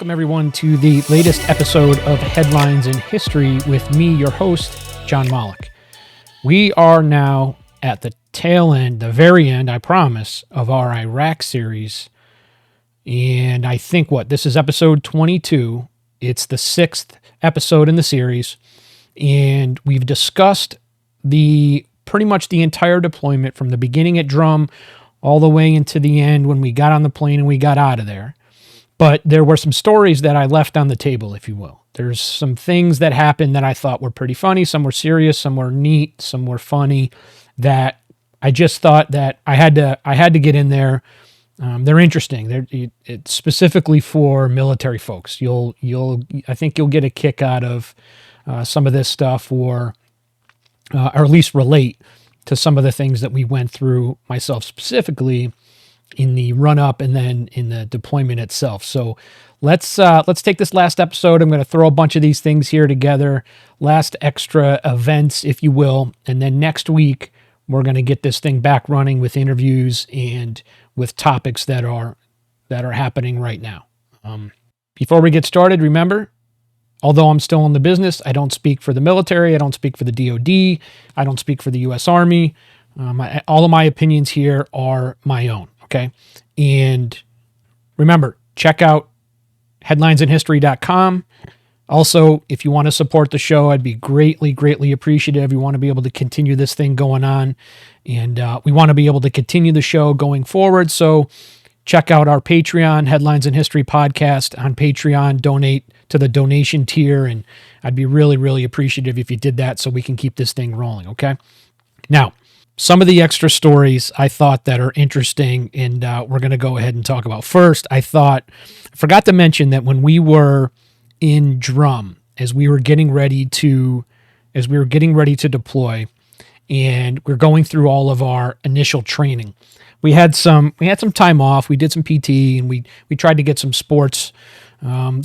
Welcome, everyone, to the latest episode of Headlines in History with me, your host, John Malik. We are now at the tail end, the very end, I promise, of our Iraq series. And I think, this is episode 22. It's the 6th episode in the series. And we've discussed pretty much the entire deployment from the beginning at Drum all the way into the end when we got on the plane and we got out of there. But there were some stories that I left on the table, if you will. There's some things that happened that I thought were pretty funny. Some were serious, some were neat, some were funny, that I just thought that I had to get in there. They're interesting. It's specifically for military folks. I think you'll get a kick out of some of this stuff, or at least relate to some of the things that we went through, myself specifically, in the run-up and then in the deployment itself. So let's take this last episode. I'm going to throw a bunch of these things here together, last extra events, if you will, and then next week we're going to get this thing back running with interviews and with topics that are happening right now. Before we get started, remember, although I'm still in the business, I don't speak for the military, I don't speak for the DoD, I don't speak for the U.S. Army. All of my opinions here are my own. Okay. And remember, check out headlinesinhistory.com. Also, if you want to support the show, I'd be greatly, greatly appreciative. We want to be able to continue this thing going on, and we want to be able to continue the show going forward. So check out our Patreon, Headlines in History Podcast on Patreon. Donate to the donation tier, and I'd be really, really appreciative if you did that so we can keep this thing rolling. Okay. Now, some of the extra stories I thought that are interesting, and we're going to go ahead and talk about. First, I forgot to mention that when we were in Drum, as we were getting ready to deploy, and we're going through all of our initial training, we had some time off. We did some PT, and we tried to get some sports, not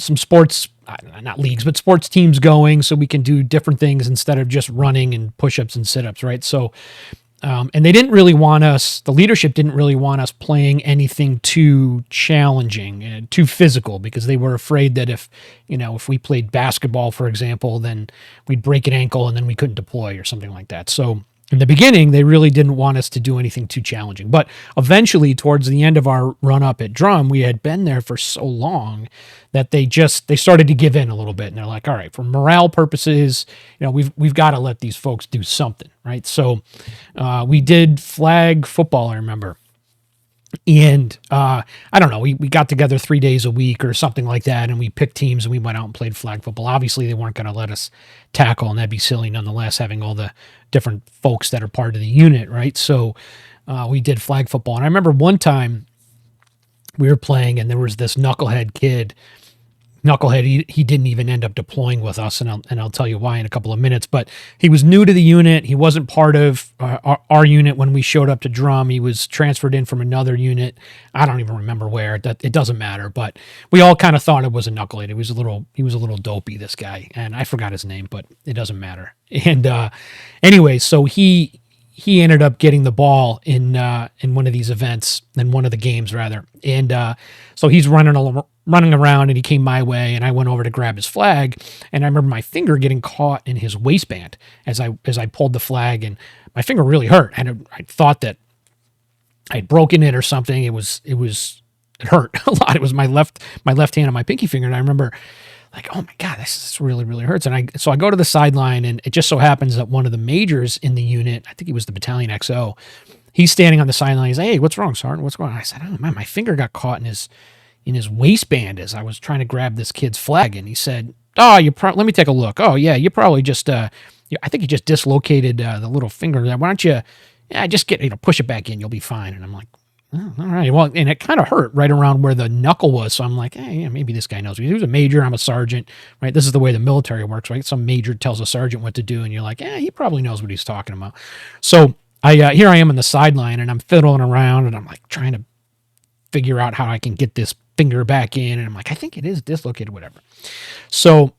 leagues, but sports teams going, so we can do different things instead of just running and push-ups and sit-ups, right? So. And they didn't really want us, the leadership didn't really want us playing anything too challenging and too physical, because they were afraid that if we played basketball, for example, then we'd break an ankle and then we couldn't deploy or something like that. So in the beginning, they really didn't want us to do anything too challenging. But eventually, towards the end of our run up at Drum, we had been there for so long that they started to give in a little bit. And they're like, all right, for morale purposes, we've got to let these folks do something, right? So we did flag football, I remember. And I don't know, we got together 3 days a week or something like that, and we picked teams and we went out and played flag football. Obviously, they weren't going to let us tackle, and that'd be silly nonetheless, having all the different folks that are part of the unit, right? So we did flag football. And I remember one time we were playing, and there was this knucklehead kid. He didn't even end up deploying with us, and I'll tell you why in a couple of minutes. But he was new to the unit. He wasn't part of our unit when we showed up to Drum. He was transferred in from another unit. I don't even remember where. It doesn't matter. But we all kind of thought it was a knucklehead. He was a little dopey, this guy, and I forgot his name, but it doesn't matter. And anyway, so he ended up getting the ball in one of these events, in one of the games rather, and so he's running around, and he came my way, and I went over to grab his flag, and I remember my finger getting caught in his waistband as I pulled the flag, and my finger really hurt, and I thought that I'd broken it or something. It hurt a lot. It was my left hand on my pinky finger, and I remember like, oh my God, this really, really hurts. And so I go to the sideline, and it just so happens that one of the majors in the unit, I think he was the battalion XO, he's standing on the sideline. He's like, hey, what's wrong, Sergeant? What's going on? I said, oh man, my finger got caught in his waistband as I was trying to grab this kid's flag. And he said, oh, let me take a look. Oh yeah, you probably just, I think you just dislocated the little finger there. Why don't you, just push it back in. You'll be fine. And I'm like, oh, all right. Well, and it kind of hurt right around where the knuckle was. So I'm like, hey, maybe this guy knows me. He was a major. I'm a sergeant, right? This is the way the military works, right? Some major tells a sergeant what to do, and you're like, he probably knows what he's talking about. So here I am on the sideline, and I'm fiddling around, and I'm like trying to figure out how I can get this finger back in. And I'm like, I think it is dislocated, whatever. So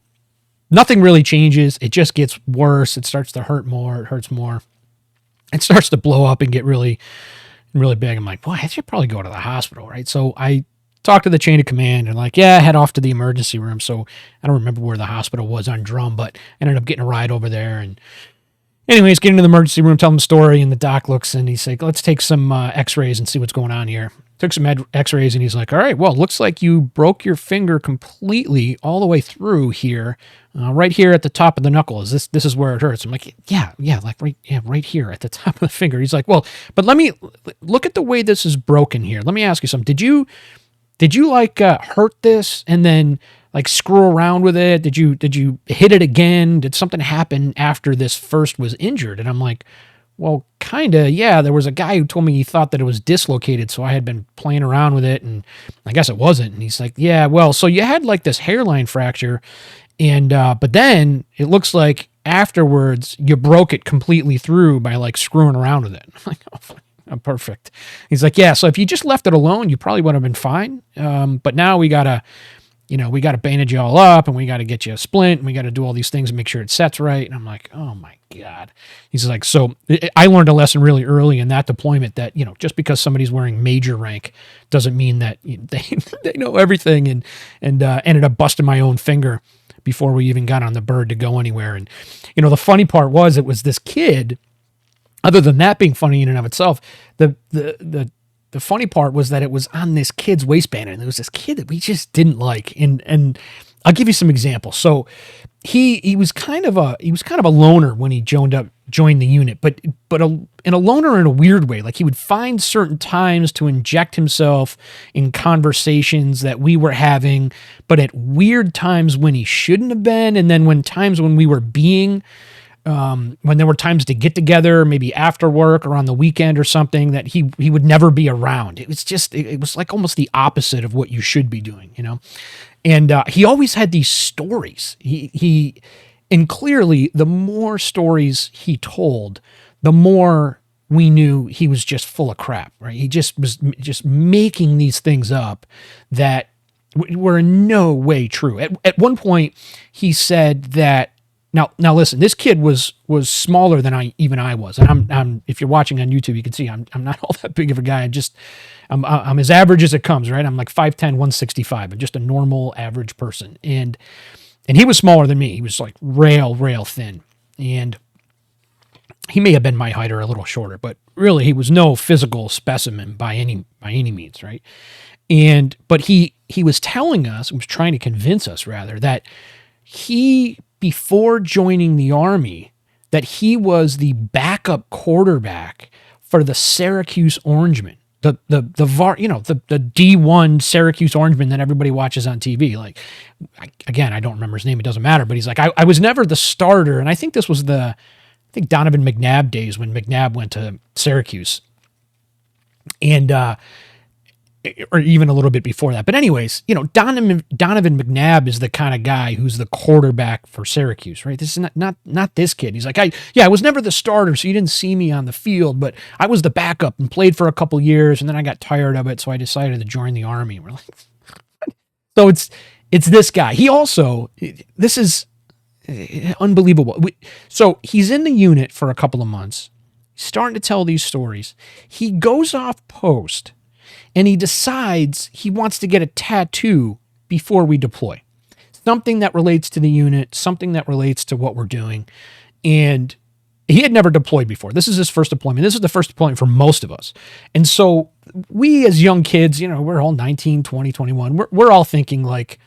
nothing really changes. It just gets worse. It starts to hurt more. It hurts more. It starts to blow up and get really, really big. I'm like, boy, I should probably go to the hospital, right? So I talk to the chain of command and like, yeah, head off to the emergency room. So I don't remember where the hospital was on Drum, but ended up getting a ride over there. And anyways, getting to the emergency room, tell him the story, and the doc looks and he's like, let's take some x-rays and see what's going on here. Took some x-rays and he's like, all right, well, looks like you broke your finger completely all the way through here, right here at the top of the knuckle. This is where it hurts. I'm like, yeah, like right here at the top of the finger. He's like, well, but let me look at the way this is broken here. Let me ask you something. Did you like hurt this and then like screw around with it? Did you hit it again? Did something happen after this first was injured? And I'm like, well, kind of, yeah. There was a guy who told me he thought that it was dislocated, so I had been playing around with it, and I guess it wasn't. And he's like, yeah, well, so you had like this hairline fracture, and but then it looks like afterwards you broke it completely through by like screwing around with it. I'm like, oh, perfect. He's like, yeah, so if you just left it alone, you probably would have been fine. But now we gotta bandage you all up, and we gotta get you a splint, and we gotta do all these things and make sure it sets right. And I'm like, oh my God. He's like, so I learned a lesson really early in that deployment that, just because somebody's wearing major rank doesn't mean that they know everything, and ended up busting my own finger before we even got on the bird to go anywhere. And, the funny part was it was this kid. Other than that being funny in and of itself, the funny part was that it was on this kid's waistband, and there was this kid that we just didn't like. And I'll give you some examples. So he was kind of a loner when he joined the unit, but in a loner in a weird way. Like he would find certain times to inject himself in conversations that we were having, but at weird times when he shouldn't have been. And then when we were being, when there were times to get together, maybe after work or on the weekend or something, that he would never be around. It was like almost the opposite of what you should be doing, And he always had these stories. And clearly, the more stories he told, the more we knew he was just full of crap, right? He just was just making these things up that were in no way true. At one point, he said that. Now listen, this kid was smaller than I was, and I'm if you're watching on YouTube, you can see I'm not all that big of a guy. I'm as average as it comes, right? I'm like 5'10", 165. I'm just a normal average person, and he was smaller than me. He was like rail thin, and he may have been my height or a little shorter, but really he was no physical specimen by any means, right? But he was telling us, was trying to convince us rather, that before joining the Army, that he was the backup quarterback for the Syracuse Orangemen, the D1 Syracuse Orangemen that everybody watches on TV. Like, again, I don't remember his name. It doesn't matter. But he's like, I was never the starter. And I think this was Donovan McNabb days when McNabb went to Syracuse. And, or even a little bit before that. But anyways, Donovan McNabb is the kind of guy who's the quarterback for Syracuse, right? This is not this kid. He's like, I was never the starter, so you didn't see me on the field, but I was the backup and played for a couple years, and then I got tired of it, so I decided to join the Army. We're like, so it's this guy. He also, this is unbelievable. So he's in the unit for a couple of months, starting to tell these stories. He goes off post, and he decides he wants to get a tattoo before we deploy. Something that relates to the unit, something that relates to what we're doing. And he had never deployed before. This is his first deployment. This is the first deployment for most of us. And so we as young kids, we're all 19, 20, 21. We're all thinking like,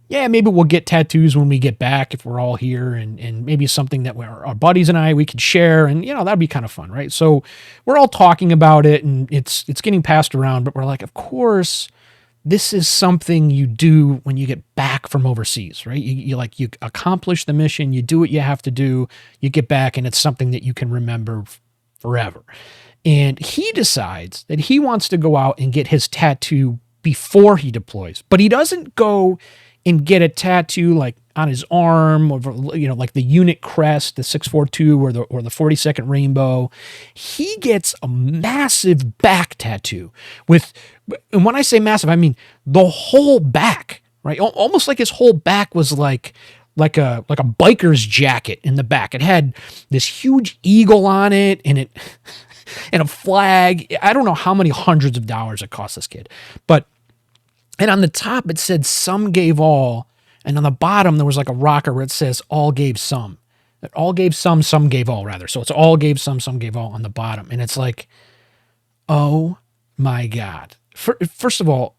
yeah, maybe we'll get tattoos when we get back if we're all here, and maybe something that our buddies and we could share, and that'd be kind of fun, right? So we're all talking about it, and it's getting passed around, but we're like, of course, this is something you do when you get back from overseas, right? You accomplish the mission, you do what you have to do, you get back, and it's something that you can remember forever. And he decides that he wants to go out and get his tattoo before he deploys, but he doesn't go and get a tattoo like on his arm, or like the unit crest, the 642 or the 42nd Rainbow. He gets a massive back tattoo and when I say massive, I mean the whole back, right? Almost like his whole back was like a biker's jacket in the back. It had this huge eagle on it, and a flag. I don't know how many hundreds of dollars it cost this kid, but And on the top, it said some gave all. And on the bottom, there was like a rocker where it says all gave some. That all gave some gave all, rather. So it's all gave some gave all on the bottom. And it's like, oh my God. First of all,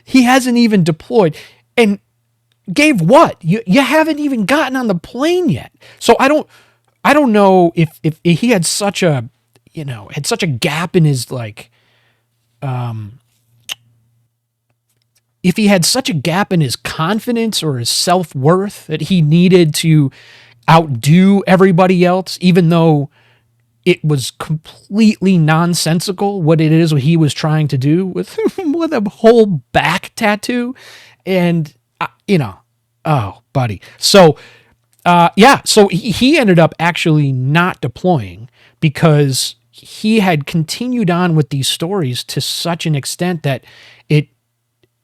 he hasn't even deployed. And gave what? You haven't even gotten on the plane yet. So I don't know if he had such a, had such a gap in his like, if he had such a gap in his confidence or his self-worth that he needed to outdo everybody else, even though it was completely nonsensical what it is he was trying to do with a whole back tattoo. And, oh, buddy. So, so he ended up actually not deploying because he had continued on with these stories to such an extent that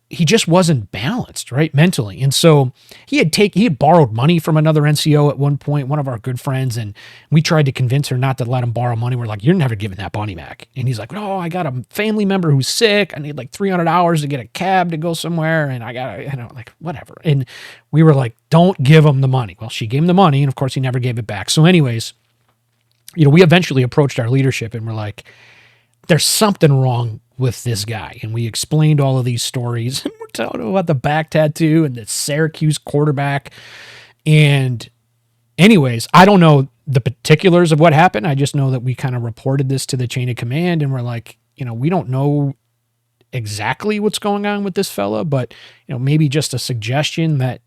he just wasn't balanced, right, mentally. And so he had borrowed money from another NCO at one point, one of our good friends, and we tried to convince her not to let him borrow money. We're like, you're never giving that money back. And he's like, no, I got a family member who's sick. I need like 300 hours to get a cab to go somewhere, and I got like, whatever. And we were like, don't give him the money. Well, she gave him the money, and of course he never gave it back. So anyways, we eventually approached our leadership, and we're like, there's something wrong with this guy. And we explained all of these stories, and we're telling him about the back tattoo and the Syracuse quarterback. And anyways, I don't know the particulars of what happened. I just know that we kind of reported this to the chain of command, and we're like, we don't know exactly what's going on with this fella, but maybe just a suggestion that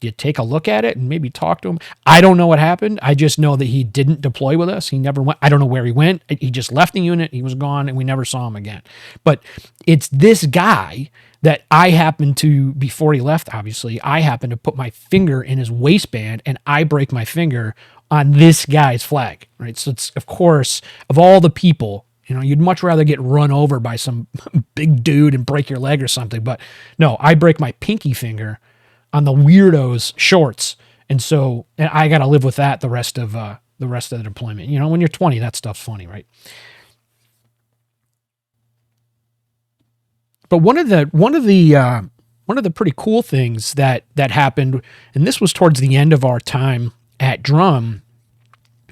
you take a look at it and maybe talk to him. I don't know what happened. I just know that he didn't deploy with us. He never went. I don't know where he went. He just left the unit. He was gone, and we never saw him again. But it's this guy that I happened to, before he left, obviously, I happened to put my finger in his waistband, and I break my finger on this guy's flag, right? So it's, of course, of all the people, you'd much rather get run over by some big dude and break your leg or something. But no, I break my pinky finger on the weirdo's shorts. And so I got to live with that the rest of the deployment. When you're 20, that stuff's funny, right? But one of the pretty cool things that happened, and this was towards the end of our time at Drum,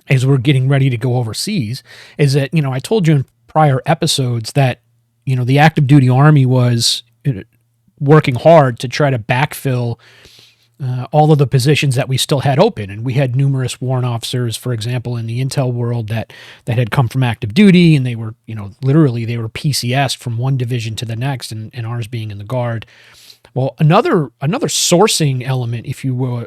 as we're getting ready to go overseas, is that, I told you in prior episodes that, the active duty Army was working hard to try to backfill all of the positions that we still had open. And we had numerous warrant officers, for example, in the intel world that had come from active duty, and they were, literally they were PCS'd from one division to the next, and ours being in the Guard. Well, another sourcing element, if you will,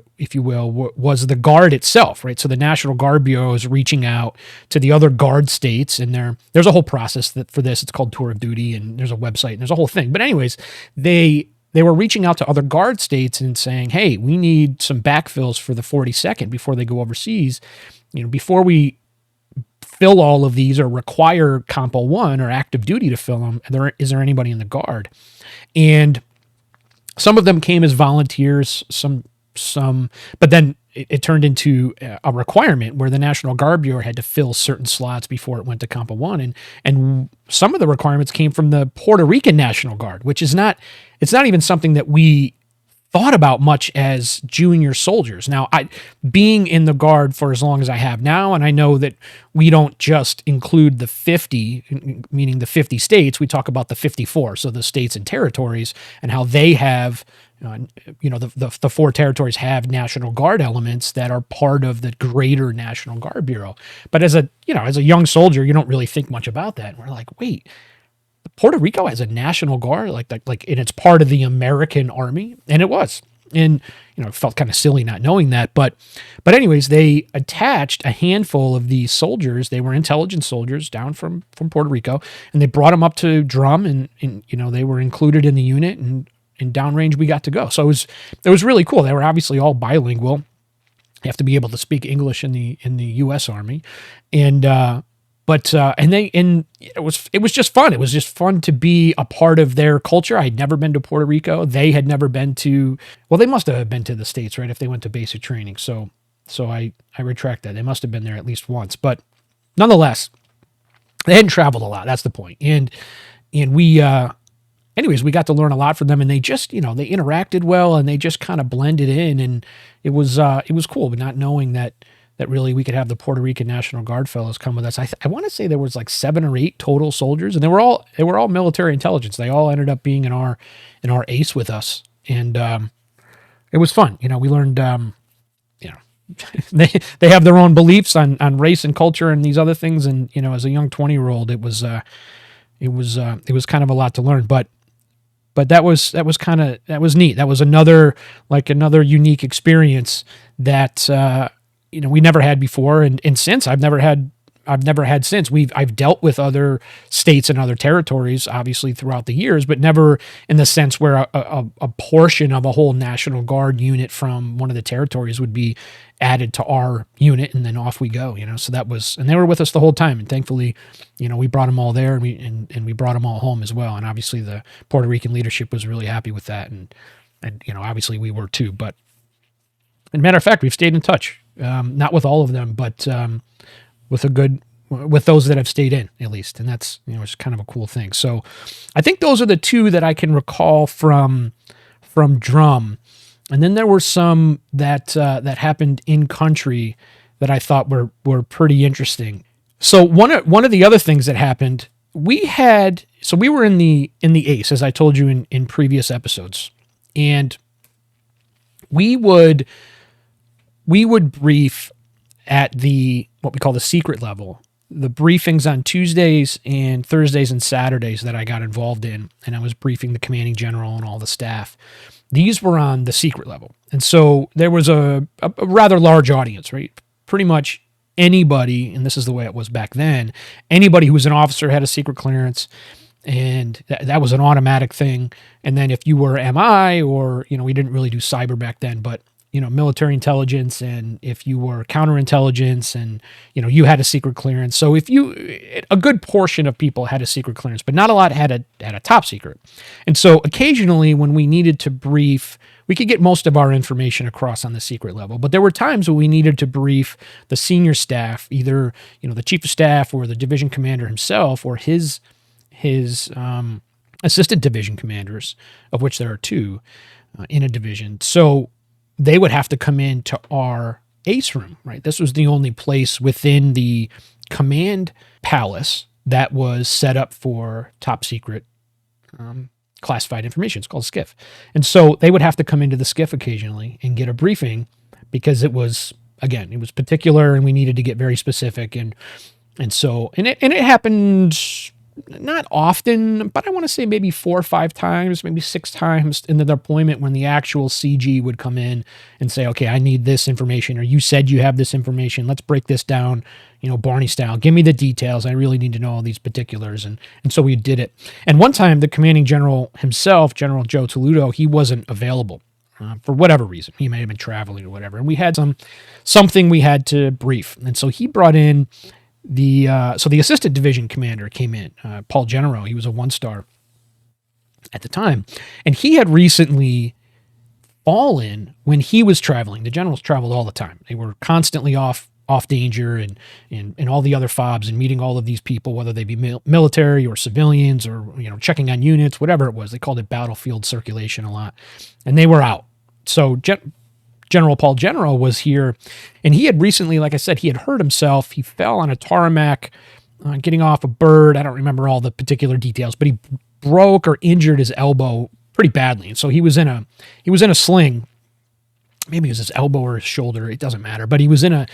was the Guard itself, right? So the National Guard Bureau is reaching out to the other Guard states, and there's a whole process for this. It's called Tour of Duty, and there's a website, and there's a whole thing. But anyways, they were reaching out to other Guard states and saying, hey, we need some backfills for the 42nd before they go overseas. Before we fill all of these or require Compo 1 or active duty to fill them, is there anybody in the Guard? And some of them came as volunteers, some, but then it turned into a requirement where the National Guard Bureau had to fill certain slots before it went to Compo 1. And some of the requirements came from the Puerto Rican National Guard, which it's not even something that we thought about much as junior soldiers. Now, being in the Guard for as long as I have now, and I know that we don't just include the 50, meaning the 50 states, we talk about the 54, so the states and territories, and how they have, the 4 territories have National Guard elements that are part of the greater National Guard Bureau. But as a young soldier, you don't really think much about that. And we're like, wait, Puerto Rico has a National Guard, and it's part of the American Army, and it was. And it felt kind of silly not knowing that, but anyways, they attached a handful of these soldiers. They were intelligence soldiers down from Puerto Rico, and they brought them up to Drum, and they were included in the unit, and downrange we got to go. So it was really cool. They were obviously all bilingual. You have to be able to speak English in the U.S. Army, and it was just fun. It was just fun to be a part of their culture. I had never been to Puerto Rico. They had never been to, well, they must have been to the States, right? If they went to basic training. So I retract that. They must have been there at least once, but nonetheless, they hadn't traveled a lot. That's the point. And we anyways, we got to learn a lot from them, and they just, they interacted well, and they just kind of blended in, and it was cool, but not knowing that really we could have the Puerto Rican National Guard fellows come with us. I want to say there was like 7 or 8 total soldiers, and they were all military intelligence. They all ended up being in our ACE with us, and it was fun. We learned, they have their own beliefs on race and culture and these other things, and as a young 20-year-old, it was kind of a lot to learn, but that was neat. That was another unique experience that we never had before, and since I've never had since. I've dealt with other states and other territories, obviously, throughout the years, but never in the sense where a portion of a whole National Guard unit from one of the territories would be added to our unit, and then off we go. So that was, and they were with us the whole time, and thankfully, we brought them all there, and we brought them all home as well. And obviously, the Puerto Rican leadership was really happy with that, and obviously we were too. But as a matter of fact, we've stayed in touch, not with all of them, but with those that have stayed in, at least. And that's, it's kind of a cool thing. So I think those are the 2 that I can recall from drum. And then there were some that happened in country that I thought were pretty interesting. So one of the other things that happened, we were in the ACE, as I told you in previous episodes. And we would brief at what we call the secret level, the briefings on Tuesdays and Thursdays and Saturdays that I got involved in, and I was briefing the commanding general and all the staff. These were on the secret level. And so there was a rather large audience, right? Pretty much anybody, and this is the way it was back then, anybody who was an officer had a secret clearance, and that was an automatic thing. And then if you were MI, or, we didn't really do cyber back then, but military intelligence, and if you were counterintelligence, and, you had a secret clearance. So a good portion of people had a secret clearance, but not a lot had a top secret. And so occasionally when we needed to brief, we could get most of our information across on the secret level, but there were times when we needed to brief the senior staff, either, the chief of staff or the division commander himself, or his assistant division commanders, of which there are 2 in a division. So they would have to come into our ACE room, right? This was the only place within the command palace that was set up for top secret classified information. It's called SCIF. And so they would have to come into the SCIF occasionally and get a briefing, because it was particular, and we needed to get very specific. And so it happened not often, but I want to say maybe 4 or 5 times, maybe 6 times in the deployment, when the actual CG would come in and say, okay, I need this information, or you said you have this information. Let's break this down, Barney style. Give me the details. I really need to know all these particulars. And so we did it. And one time the commanding general himself, General Joe Toledo, he wasn't available for whatever reason. He may have been traveling or whatever. And we had something we had to brief. And so he brought in the assistant division commander came in, Paul Genero. He was a 1-star at the time, and he had recently fallen when he was traveling. The generals traveled all the time. They were constantly off danger and all the other FOBs, and meeting all of these people, whether they be military or civilians, or checking on units, whatever it was. They called it battlefield circulation a lot, and they were out. So General Paul Genero was here, and he had recently, like I said, he had hurt himself. He fell on a tarmac, getting off a bird. I don't remember all the particular details, but he broke or injured his elbow pretty badly, and so he was in a sling. Maybe it was his elbow or his shoulder. It doesn't matter, but he was in a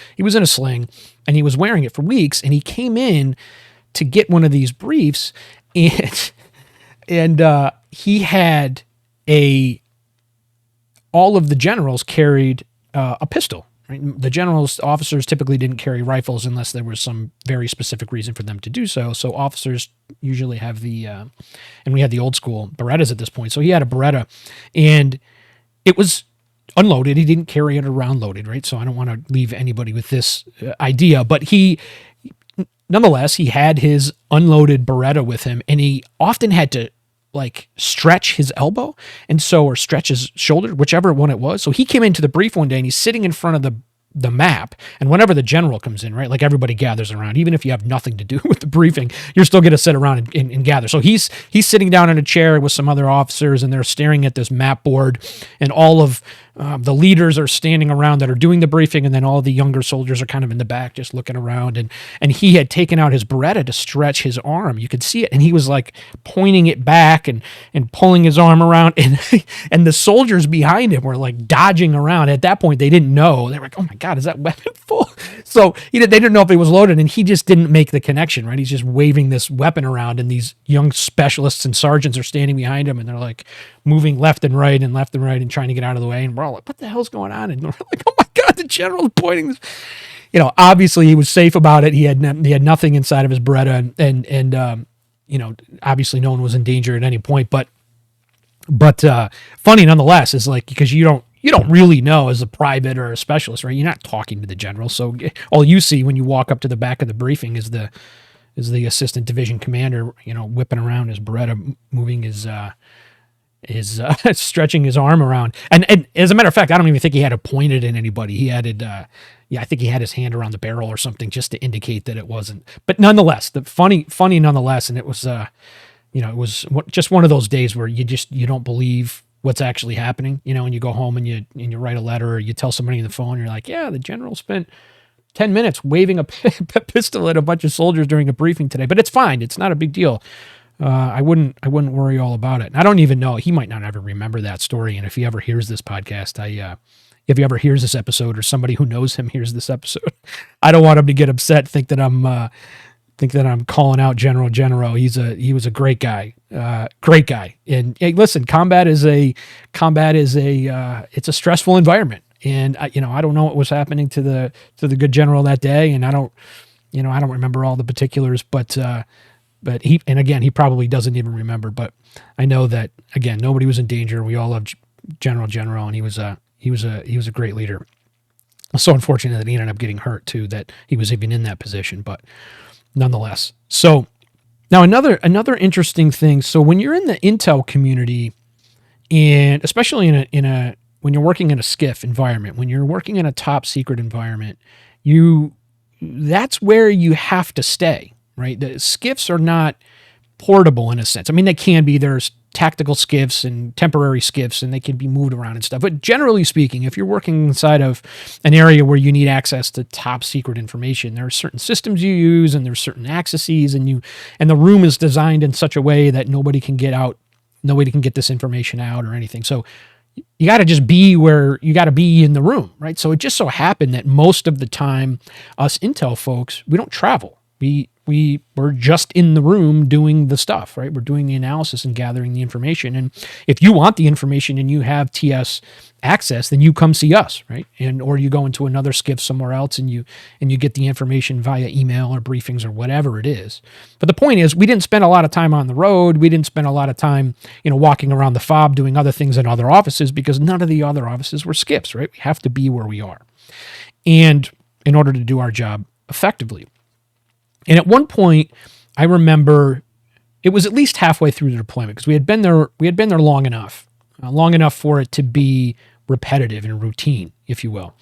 sling, and he was wearing it for weeks. And he came in to get one of these briefs, and he had all of the generals carried a pistol. Right? The generals, officers typically didn't carry rifles unless there was some very specific reason for them to do so. So officers usually have and we had the old school Berettas at this point. So he had a Beretta, and it was unloaded. He didn't carry it around loaded, right? So I don't want to leave anybody with this idea, but nonetheless, he had his unloaded Beretta with him, and he often had to stretch his elbow, or stretch his shoulder, whichever one it was. So he came into the brief one day, and he's sitting in front of the map. And whenever the general comes in, right, like everybody gathers around, even if you have nothing to do with the briefing, you're still going to sit around and gather. So he's sitting down in a chair with some other officers, and they're staring at this map board, and all of the leaders are standing around that are doing the briefing, and then all the younger soldiers are kind of in the back just looking around. And he had taken out his Beretta to stretch his arm. You could see it, and he was like pointing it back and pulling his arm around, and the soldiers behind him were like dodging around. At that point, they didn't know. They were like, "Oh my God, is that weapon full?" So they didn't know if it was loaded, and he just didn't make the connection, right? He's just waving this weapon around, and these young specialists and sergeants are standing behind him, and they're like moving left and right and trying to get out of the way. And we're all like, "What the hell's going on?" And we're like, "Oh my God, the general's pointing this." Obviously he was safe about it. He had nothing inside of his Beretta, and obviously no one was in danger at any point. But funny nonetheless is like, because you don't really know as a private or a specialist, right? You're not talking to the general, so all you see when you walk up to the back of the briefing is the assistant division commander, whipping around his Beretta, moving his stretching his arm around. And as a matter of fact, I don't even think he had it pointed at anybody. He had it, I think he had his hand around the barrel or something just to indicate that it wasn't. But nonetheless, funny nonetheless, and it was, it was just one of those days where you don't believe what's actually happening, and you go home and you write a letter, or you tell somebody on the phone, you're like, "Yeah, the general spent 10 minutes waving a pistol at a bunch of soldiers during a briefing today, but it's fine. It's not a big deal." I wouldn't worry all about it. And I don't even know, he might not ever remember that story. And if he ever hears this podcast, if he ever hears this episode, or somebody who knows him hears this episode, I don't want him to get upset, think that I'm calling out General Genero. He was a great guy. And hey, listen, combat is a it's a stressful environment. And I don't know what was happening to the good general that day. And I don't remember all the particulars, but he probably doesn't even remember. But I know that, again, nobody was in danger. We all loved General Genero, and he was a great leader. It's so unfortunate that he ended up getting hurt too, that he was even in that position, but nonetheless. So now another interesting thing. So when you're in the intel community, and especially when you're working in a SCIF environment, when you're working in a top secret environment, that's where you have to stay, right? The SCIFs are not portable in a sense. I mean, they can be. There's tactical SCIFs and temporary SCIFs, and they can be moved around and stuff. But generally speaking, if you're working inside of an area where you need access to top secret information, there are certain systems you use, and there's certain accesses, and the room is designed in such a way that nobody can get out, nobody can get this information out or anything. So you got to just be where you got to be in the room, right? So it just so happened that most of the time, us intel folks, we don't travel. We're just in the room doing the stuff, right? We're doing the analysis and gathering the information. And if you want the information and you have TS access, then you come see us, right? Or you go into another SCIF somewhere else and you get the information via email or briefings or whatever it is. But the point is, we didn't spend a lot of time on the road. We didn't spend a lot of time, walking around the FOB doing other things in other offices, because none of the other offices were SCIFs, right? We have to be where we are, and in order to do our job effectively. And at one point, I remember it was at least halfway through the deployment, because we had been there long enough for it to be repetitive and routine, if you will.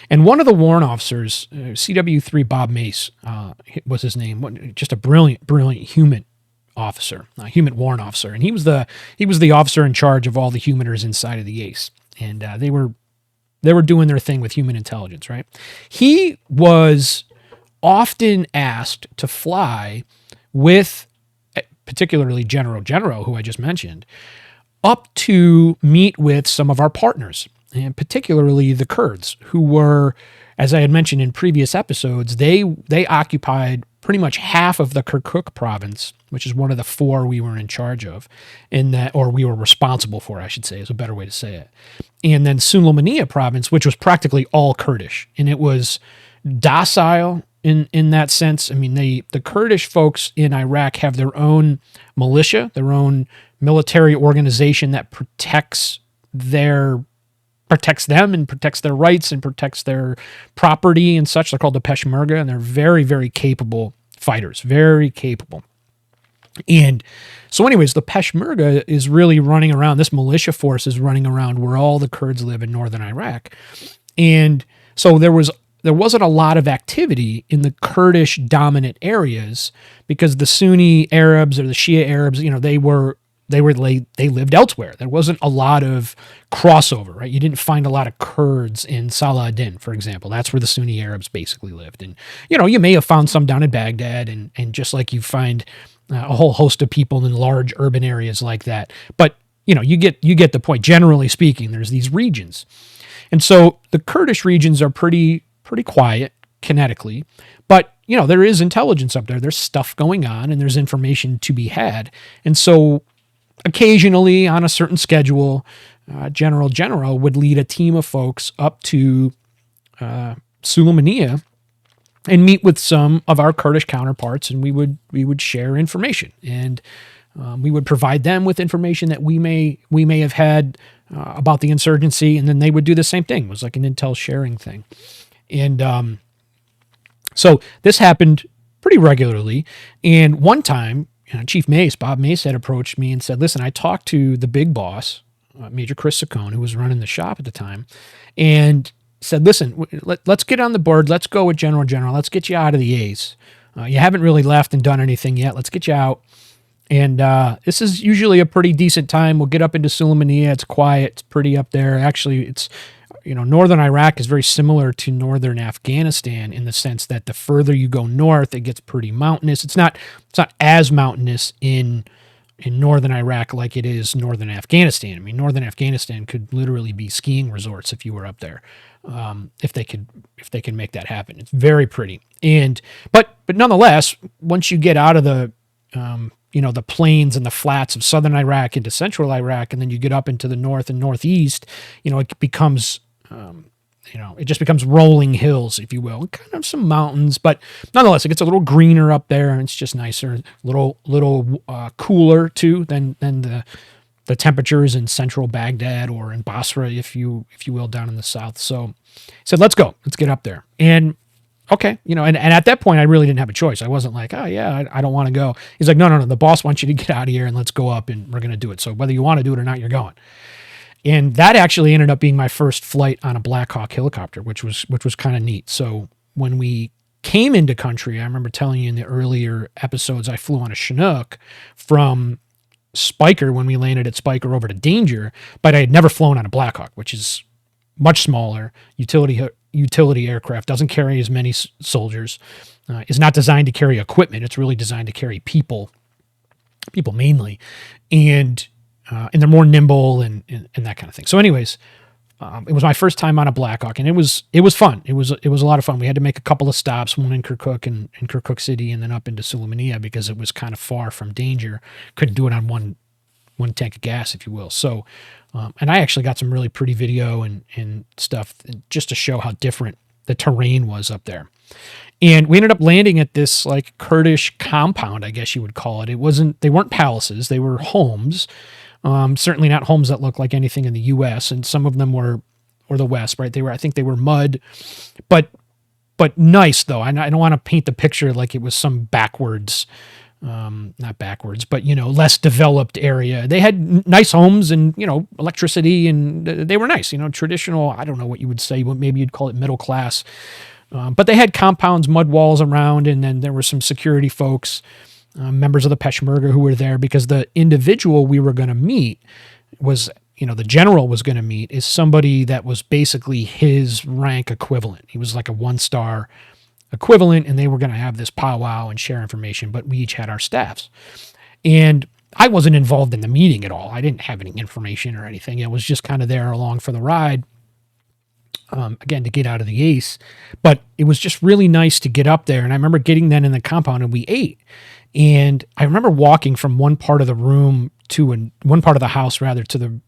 And one of the warrant officers, CW3 Bob Mace, was his name, just a brilliant human officer, human warrant officer, and he was the officer in charge of all the humaners inside of the ACE, and they were doing their thing with human intelligence, right? He was often asked to fly with, particularly General Genero, who I just mentioned, up to meet with some of our partners, and particularly the Kurds, who were, as I had mentioned in previous episodes, they occupied pretty much half of the Kirkuk province, which is one of the 4 we were in charge of, or we were responsible for, I should say, is a better way to say it. And then Sulaymaniyah province, which was practically all Kurdish, and it was docile in that sense. I mean, the Kurdish folks in Iraq have their own militia, their own military organization that protects them and protects their rights and protects their property and such. They're called the Peshmerga, and they're very, very capable fighters, very capable. And so anyways, the Peshmerga is really running around, this militia force is running around where all the Kurds live in northern Iraq. And so there was there wasn't a lot of activity in the Kurdish dominant areas because the Sunni Arabs or the Shia Arabs, they lived elsewhere. There wasn't a lot of crossover, right? You didn't find a lot of Kurds in Salah ad-Din, for example. That's where the Sunni Arabs basically lived. And, you may have found some down in Baghdad and just like you find a whole host of people in large urban areas like that. But, you get the point. Generally speaking, there's these regions. And so the Kurdish regions are pretty quiet kinetically, but there is intelligence up there. There's stuff going on and there's information to be had. And so occasionally on a certain schedule, General would lead a team of folks up to Sulaymaniyah and meet with some of our Kurdish counterparts, and we would share information, and we would provide them with information that we may have had about the insurgency, and then they would do the same thing. It was like an intel sharing thing. And so this happened pretty regularly. And one time, Chief Mace, Bob Mace, had approached me and said, listen, I talked to the big boss, Major Chris Saccone, who was running the shop at the time, and said, listen, let's get on the board. Let's go with General. Let's get you out of the A's. You haven't really left and done anything yet. Let's get you out. And this is usually a pretty decent time. We'll get up into Sulaymaniyah. It's quiet. It's pretty up there. Actually, it's, northern Iraq is very similar to northern Afghanistan in the sense that the further you go north, it gets pretty mountainous. It's not as mountainous in northern Iraq like it is northern Afghanistan. I mean, northern Afghanistan could literally be skiing resorts if you were up there, if they can make that happen. It's very pretty. But nonetheless, once you get out of the the plains and the flats of southern Iraq into central Iraq, and then you get up into the north and northeast, it becomes, it just becomes rolling hills, if you will, and kind of some mountains, but nonetheless, it gets a little greener up there, and it's just nicer, a little cooler too than the temperatures in central Baghdad or in Basra, if you will, down in the south. So I said, let's get up there. And okay, and at that point, I really didn't have a choice. I wasn't like, oh, yeah, I don't want to go. He's like, no, the boss wants you to get out of here and let's go up and we're going to do it. So whether you want to do it or not, you're going. And that actually ended up being my first flight on a Black Hawk helicopter, which was kind of neat. So when we came into country, I remember telling you in the earlier episodes, I flew on a Chinook from Spiker when we landed at Spiker over to Danger, but I had never flown on a Black Hawk, which is much smaller, utility aircraft, doesn't carry as many soldiers, is not designed to carry equipment. It's really designed to carry people mainly, and they're more nimble and that kind of thing. So anyways, it was my first time on a Black Hawk, and it was fun. It was a lot of fun. We had to make a couple of stops, one in Kirkuk and in Kirkuk City, and then up into Sulaymaniyah because it was kind of far from Danger. Couldn't do it on one tank of gas, if you will. So, and I actually got some really pretty video and stuff just to show how different the terrain was up there. And we ended up landing at this like Kurdish compound, I guess you would call it. They weren't palaces, they were homes. Certainly not homes that looked like anything in the U.S. And some of them were the West, right? I think they were mud, but nice though. I don't want to paint the picture like it was some backwards, not backwards, but less developed area. They had nice homes and electricity, and they were nice. Traditional. I don't know what you would say, but maybe you'd call it middle class. But they had compounds, mud walls around, and then there were some security folks, members of the Peshmerga who were there because the individual we were going to meet was, the general was going to meet is somebody that was basically his rank equivalent. He was like a 1-star equivalent, and they were going to have this powwow and share information, but we each had our staffs. And I wasn't involved in the meeting at all. I didn't have any information or anything. It was just kind of there along for the ride, again, to get out of the Ace. But it was just really nice to get up there. And I remember getting then in the compound, and we ate. And I remember walking from one part of the room to one part of the house, rather, to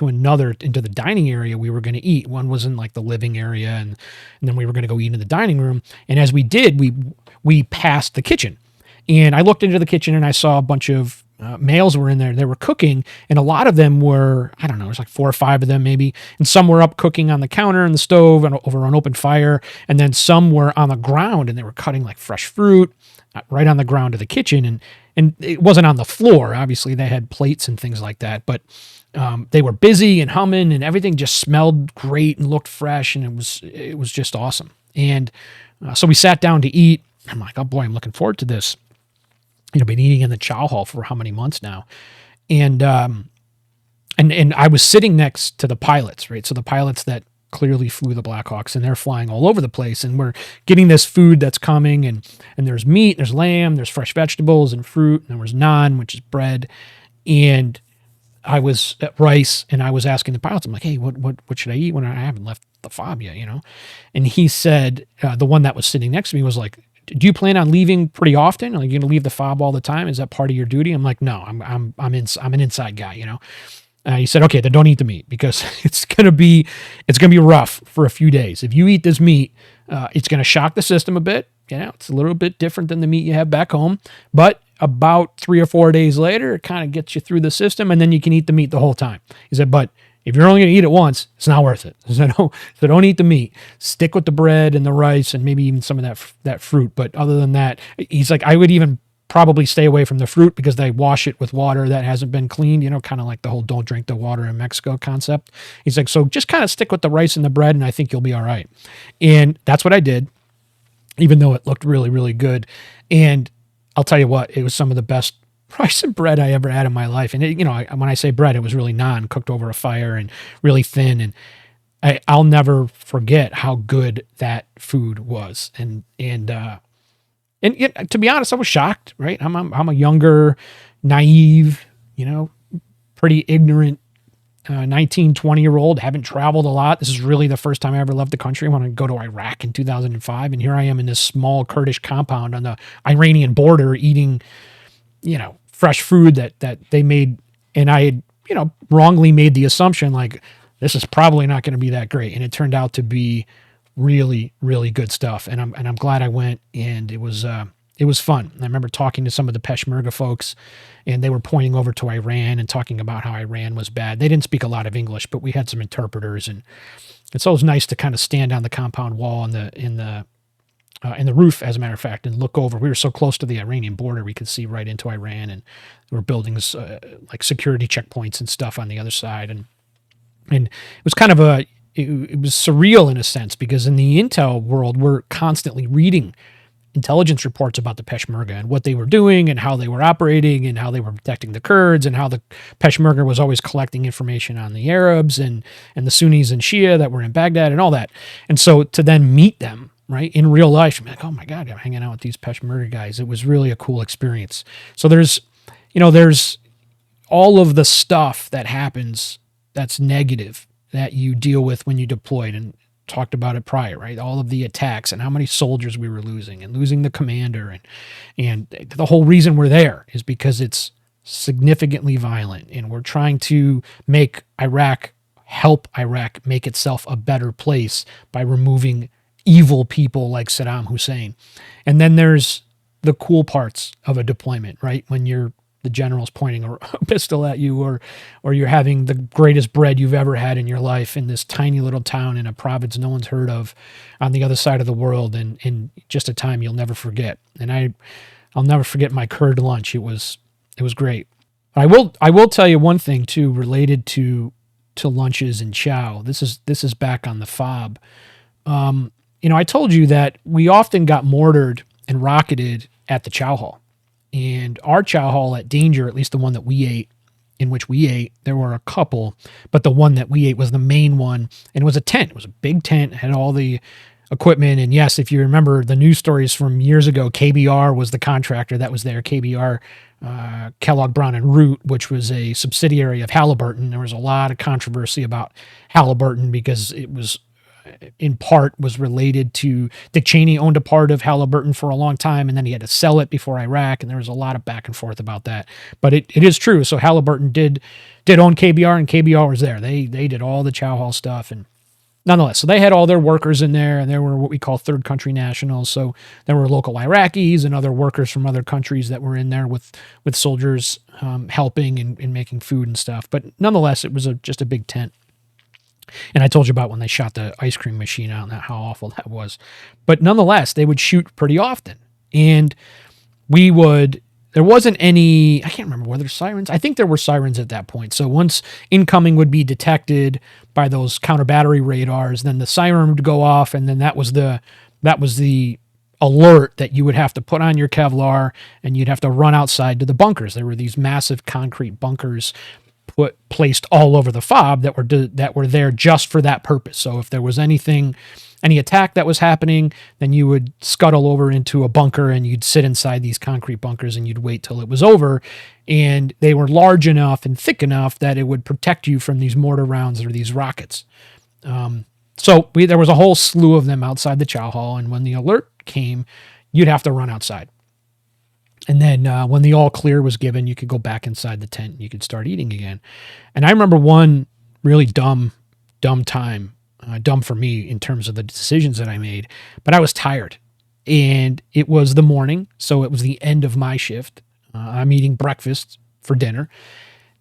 another, into the dining area we were going to eat. One was in like the living area, and then we were going to go eat in the dining room. And as we did, we passed the kitchen, and I looked into the kitchen and I saw a bunch of males were in there. They were cooking, and a lot of them were, I don't know, there's like 4 or 5 of them maybe, and some were up cooking on the counter and the stove and over an open fire, and then some were on the ground and they were cutting like fresh fruit right on the ground of the kitchen, and it wasn't on the floor. Obviously they had plates and things like that, but they were busy and humming, and everything just smelled great and looked fresh, and it was just awesome. And so we sat down to eat. I'm like, oh boy, I'm looking forward to this. Been eating in the Chow Hall for how many months now. And I was sitting next to the pilots, right? So the pilots that clearly flew the Blackhawks, and they're flying all over the place, and we're getting this food that's coming, and there's meat, there's lamb, there's fresh vegetables and fruit, and there was naan, which is bread. And I was at rice, and I was asking the pilots, I'm like, hey, what should I eat when I haven't left the fob yet, And he said, the one that was sitting next to me was like, do you plan on leaving pretty often? Like, you're gonna leave the fob all the time? Is that part of your duty? I'm like, no, I'm an inside guy, He said, okay, then don't eat the meat, because it's gonna be rough for a few days. If you eat this meat, it's gonna shock the system a bit. It's a little bit different than the meat you have back home, but about 3 or 4 days later, it kind of gets you through the system, and then you can eat the meat the whole time. He said, but if you're only going to eat it once, it's not worth it. So don't eat the meat. Stick with the bread and the rice and maybe even some of that fruit. But other than that, he's like, I would even probably stay away from the fruit because they wash it with water that hasn't been cleaned, kind of like the whole don't drink the water in Mexico concept. He's like, so just kind of stick with the rice and the bread, and I think you'll be all right. And that's what I did, even though it looked really, really good. And I'll tell you what, it was some of the best rice and bread I ever had in my life. And when I say bread, it was really naan, cooked over a fire and really thin. And I'll never forget how good that food was. And to be honest, I was shocked, right? I'm a younger, naive, pretty ignorant 19, 20-year-old, haven't traveled a lot. This is really the first time I ever left the country. I want to go to Iraq in 2005. And here I am in this small Kurdish compound on the Iranian border eating, fresh food that they made. And I had, wrongly made the assumption like, this is probably not going to be that great. And it turned out to be really, really good stuff. And I'm glad I went, and it was fun. I remember talking to some of the Peshmerga folks, and they were pointing over to Iran and talking about how Iran was bad. They didn't speak a lot of English, but we had some interpreters, and it's always nice to kind of stand on the compound wall in the roof, as a matter of fact, and look over. We were so close to the Iranian border, we could see right into Iran, and there were buildings like security checkpoints and stuff on the other side, and it was kind of it was surreal in a sense, because in the intel world, we're constantly reading intelligence reports about the Peshmerga and what they were doing and how they were operating and how they were protecting the Kurds and how the Peshmerga was always collecting information on the Arabs and the Sunnis and Shia that were in Baghdad and all that. And so to then meet them, right, in real life, I'm like, oh my God, I'm hanging out with these Peshmerga guys. It was really a cool experience. So there's all of the stuff that happens that's negative that you deal with when you deployed, and talked about it prior, right? All of the attacks and how many soldiers we were losing and losing the commander. And the whole reason we're there is because it's significantly violent, and we're trying to help Iraq make itself a better place by removing evil people like Saddam Hussein. And then there's the cool parts of a deployment, right? When the general's pointing a pistol at you, or you're having the greatest bread you've ever had in your life in this tiny little town in a province no one's heard of on the other side of the world, and in just a time you'll never forget. And I'll never forget my Kurd lunch. It was great. I will tell you one thing too, related to lunches and Chow. This is back on the fob. I told you that we often got mortared and rocketed at the Chow Hall. And our Chow Hall at Danger, at least the one that we ate, there were a couple, but the one that we ate was the main one, and it was a tent. It was a big tent, had all the equipment. And yes, if you remember the news stories from years ago, KBR was the contractor that was there. KBR, Kellogg Brown and Root, which was a subsidiary of Halliburton. There was a lot of controversy about Halliburton because it was, in part, was related to Dick Cheney owned a part of Halliburton for a long time, and then he had to sell it before Iraq, and there was a lot of back and forth about that. But it is true. So Halliburton did own KBR, and KBR was there. They did all the Chow Hall stuff, and nonetheless, so they had all their workers in there, and there were what we call third country nationals. So there were local Iraqis and other workers from other countries that were in there with soldiers helping and making food and stuff. But nonetheless, it was just a big tent. And I told you about when they shot the ice cream machine out and how awful that was. But nonetheless, they would shoot pretty often. And there wasn't any, I can't remember whether sirens. I think there were sirens at that point. So once incoming would be detected by those counter battery radars, then the siren would go off, and then that was the that was the alert that you would have to put on your Kevlar, and you'd have to run outside to the bunkers. There were these massive concrete bunkers placed all over the fob that were there just for that purpose. So if there was any attack that was happening, then you would scuttle over into a bunker and you'd sit inside these concrete bunkers and you'd wait till it was over. And they were large enough and thick enough that it would protect you from these mortar rounds or these rockets. So there was a whole slew of them outside the chow hall, and when the alert came, you'd have to run outside. And then when the all clear was given, you could go back inside the tent and you could start eating again. And I remember one really dumb time, dumb for me in terms of the decisions that I made, but I was tired. And it was the morning, so it was the end of my shift. I'm eating breakfast for dinner.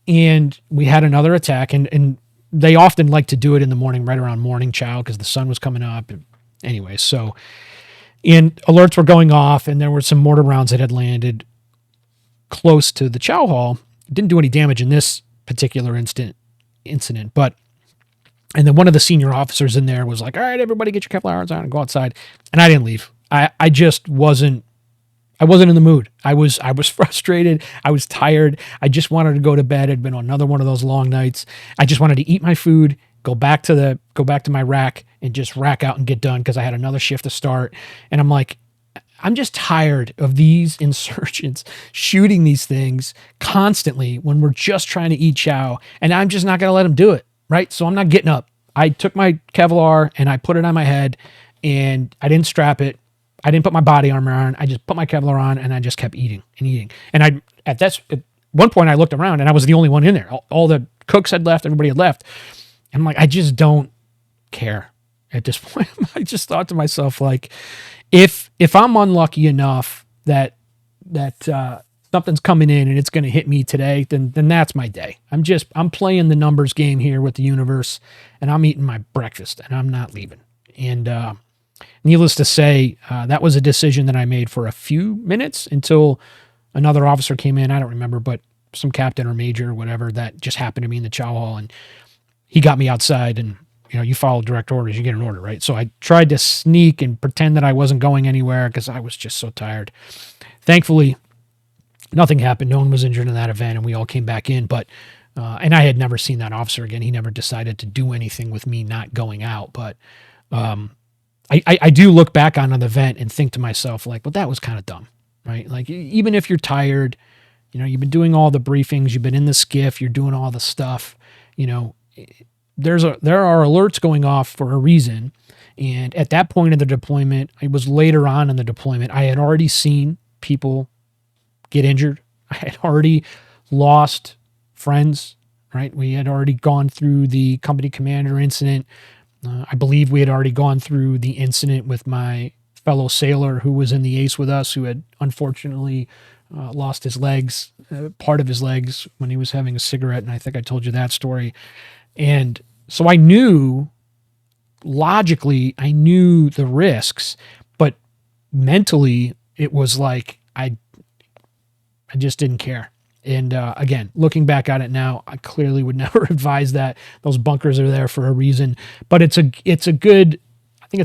And we had another attack, and they often like to do it in the morning, right around morning chow, because the sun was coming up. Anyway, so... and alerts were going off, and there were some mortar rounds that had landed close to the chow hall. It didn't do any damage in this particular incident, and then one of the senior officers in there was like, all right, everybody get your Kevlar on and go outside. And I didn't leave. I just wasn't in the mood. I was frustrated. I was tired. I just wanted to go to bed. It'd been another one of those long nights. I just wanted to eat my food, go back to my rack and just rack out and get done, because I had another shift to start. And I'm like, I'm just tired of these insurgents shooting these things constantly when we're just trying to eat chow, and I'm just not going to let them do it. Right. So I'm not getting up. I took my Kevlar and I put it on my head, and I didn't strap it. I didn't put my body armor on. I just put my Kevlar on, and I just kept eating and eating. And at one point I looked around and I was the only one in there. All the cooks had left. Everybody had left. And I'm like, I just don't care at this point. I just thought to myself, like, if I'm unlucky enough that something's coming in and it's going to hit me today, then that's my day. I'm playing the numbers game here with the universe, and I'm eating my breakfast, and I'm not leaving. And needless to say, that was a decision that I made for a few minutes until another officer came in. I don't remember, but some captain or major or whatever that just happened to be in the chow hall, and he got me outside. And you follow direct orders, you get an order, right? So I tried to sneak and pretend that I wasn't going anywhere because I was just so tired. Thankfully, nothing happened. No one was injured in that event, and we all came back in. But and I had never seen that officer again. He never decided to do anything with me not going out. But I do look back on the event and think to myself, like, well, that was kind of dumb, right? Like, even if you're tired, you've been doing all the briefings, you've been in the SCIF, you're doing all the stuff, there are alerts going off for a reason. And at that point in the deployment, it was later on in the deployment, I had already seen people get injured. I had already lost friends, right? We had already gone through the company commander incident. I believe we had already gone through the incident with my fellow sailor who was in the ace with us, who had unfortunately lost his legs, part of his legs, when he was having a cigarette. And I think I told you that story. And so I knew, logically, I knew the risks, but mentally it was like, I just didn't care. And again, looking back at it now, I clearly would never advise that. Those bunkers are there for a reason. But I think it's a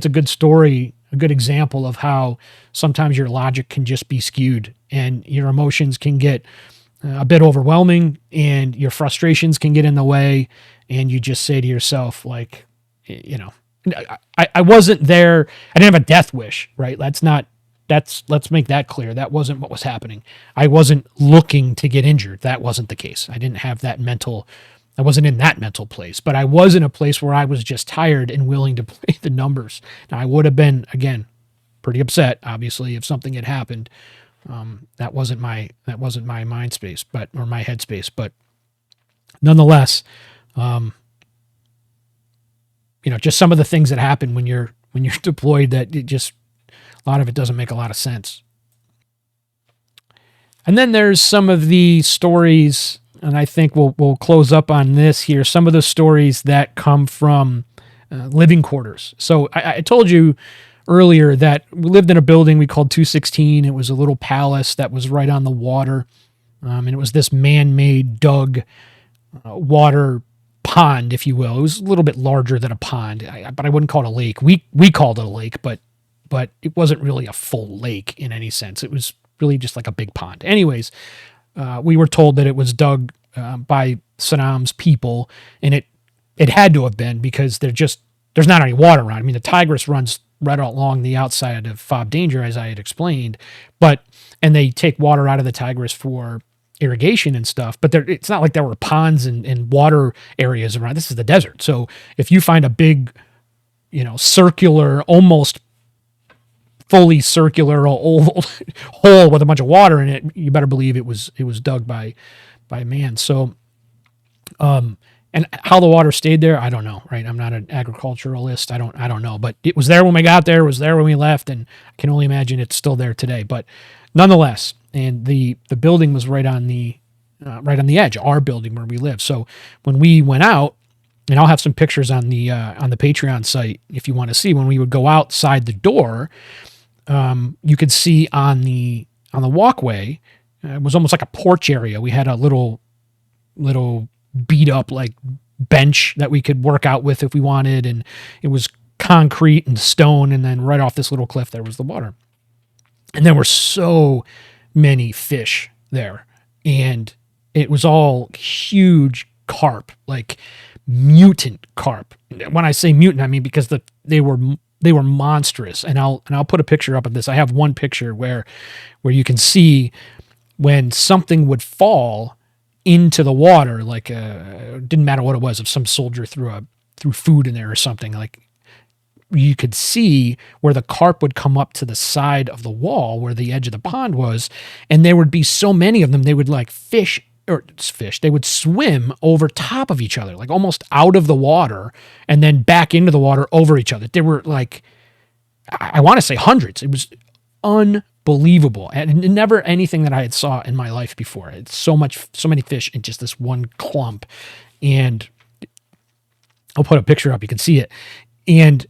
good story, a good example of how sometimes your logic can just be skewed and your emotions can get a bit overwhelming and your frustrations can get in the way. And you just say to yourself, like, I wasn't there. I didn't have a death wish, right? Let's make that clear. That wasn't what was happening. I wasn't looking to get injured. That wasn't the case. I wasn't in that mental place, but I was in a place where I was just tired and willing to play the numbers. Now, I would have been, again, pretty upset, obviously, if something had happened. That wasn't my mind space, or my head space, but nonetheless, just some of the things that happen when you're deployed, that a lot of it doesn't make a lot of sense. And then there's some of the stories, and I think we'll close up on this here, some of the stories that come from living quarters. So I told you earlier that we lived in a building we called 216. It was a little palace that was right on the water. And it was this man-made dug water pond, if you will. It was a little bit larger than a pond, but I wouldn't call it a lake. We called it a lake, but but it wasn't really a full lake in any sense. It was really just like a big pond. Anyways, we were told that it was dug by Saddam's people, and it had to have been, because there's not any water around. I mean, the Tigris runs right along the outside of Fob Danger, as I had explained, and they take water out of the Tigris for irrigation and stuff, but it's not like there were ponds and water areas around. This is the desert. So if you find a big, circular, almost fully circular old hole with a bunch of water in it, you better believe it was dug by man. So, and how the water stayed there, I don't know, right? I'm not an agriculturalist. I don't know, but it was there when we got there, it was there when we left, and I can only imagine it's still there today. But nonetheless, and the building was right on the edge, our building where we live. So when we went out, and I'll have some pictures on the Patreon site if you want to see, when we would go outside the door, you could see on the walkway, it was almost like a porch area. We had a little beat up like bench that we could work out with if we wanted, and it was concrete and stone, and then right off this little cliff there was the water. And there were so many fish there, and it was all huge carp, like mutant carp. When I say mutant, I mean because they were monstrous. And I'll put a picture up of this. I have one picture where you can see when something would fall into the water, like didn't matter what it was, if some soldier threw food in there or something, like you could see where the carp would come up to the side of the wall where the edge of the pond was, and there would be so many of them, they would like they would swim over top of each other, like almost out of the water and then back into the water over each other. There were like, I want to say hundreds. It was unbelievable, and never anything that I had saw in my life before. It's so many fish in just this one clump. And I'll put a picture up, you can see it. And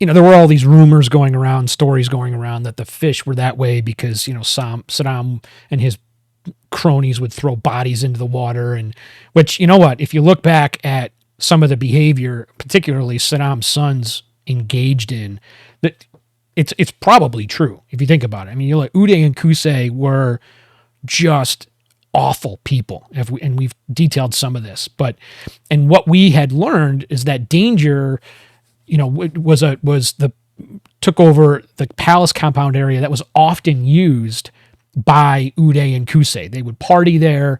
there were all these rumors going around, stories going around that the fish were that way because, Saddam and his cronies would throw bodies into the water, and which, if you look back at some of the behavior, particularly Saddam's sons engaged in, that it's probably true if you think about it. I mean, Uday and Qusay were just awful people, and we've detailed some of this, and what we had learned is that Danger, took over the palace compound area that was often used by Uday and Qusay. They would party there.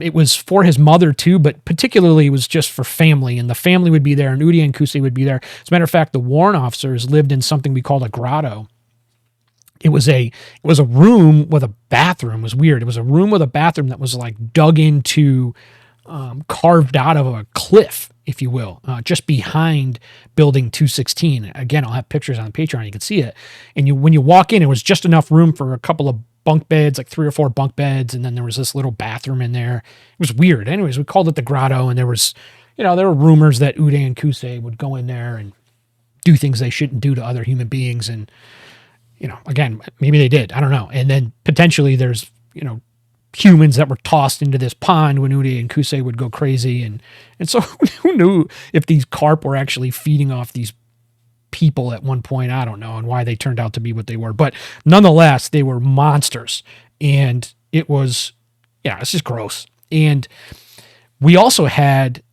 It was for his mother too, but particularly it was just for family, and the family would be there, and Uday and Qusay would be there. As a matter of fact, the Warren officers lived in something we called a grotto. It was a room with a bathroom. It was weird. It was a room with a bathroom that was like dug into, carved out of a cliff, if you will, just behind building 216. Again, I'll have pictures on Patreon. You can see it. And when you walk in, it was just enough room for a couple of bunk beds, like 3 or 4 bunk beds. And then there was this little bathroom in there. It was weird. Anyways, we called it the grotto. And there was, there were rumors that Uday and Qusay would go in there and do things they shouldn't do to other human beings. And, again, maybe they did. I don't know. And then potentially there's, humans that were tossed into this pond when Uday and Qusay would go crazy. And so who knew if these carp were actually feeding off these people at one point? I don't know, and why they turned out to be what they were. But nonetheless, they were monsters. And it was, it's just gross. And we also had